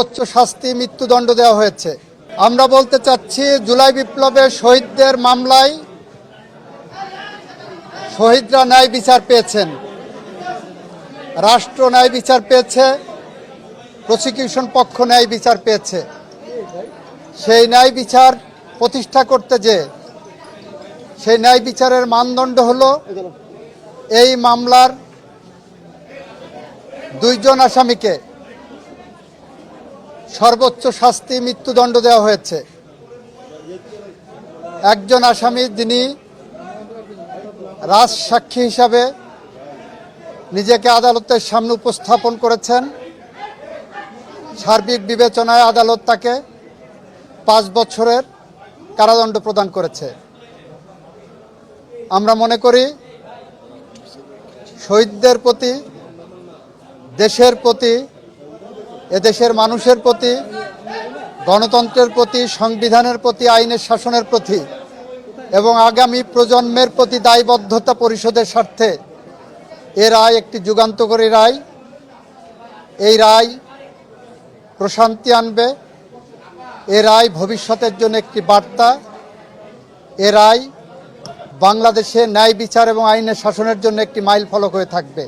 উচ্চ শাস্তি মৃত্যুদণ্ড দেওয়া হয়েছে। আমরা বলতে চাচ্ছি, জুলাই বিপ্লবের শহীদদের মামলায় শহীদরা ন্যায় বিচার পেয়েছেন, রাষ্ট্র ন্যায় বিচার পেয়েছে, প্রসিকিউশন পক্ষ ন্যায় বিচার পেয়েছে। সেই ন্যায় বিচার প্রতিষ্ঠা করতে সেই ন্যায় বিচারের মানদণ্ড হলো এই মামলার দুইজন আসামিকে সর্বোচ্চ শাস্তি মৃত্যুদণ্ড দেওয়া হয়েছে। একজন আসামি, যিনি রাজসাক্ষী হিসাবে নিজেকে আদালতের সামনে উপস্থাপন করেছেন, সার্বিক বিবেচনায় আদালত তাকে 5 বছরের কারাদণ্ড প্রদান করেছে। আমরা মনে করি শহীদদের প্রতি, দেশের প্রতি, এদেশের মানুষের প্রতি, গণতন্ত্রের প্রতি, সংবিধানের প্রতি, আইনের শাসনের প্রতি এবং আগামী প্রজন্মের প্রতি দায়বদ্ধতা পরিশোধের স্বার্থে এ রায় একটি যুগান্তকারী রায়। এই রায় প্রশান্তি আনবে, এ রায় ভবিষ্যতের জন্য একটি বার্তা, এ রায় বাংলাদেশে ন্যায় বিচার এবং আইনের শাসনের জন্য একটি মাইলফলক হয়ে থাকবে।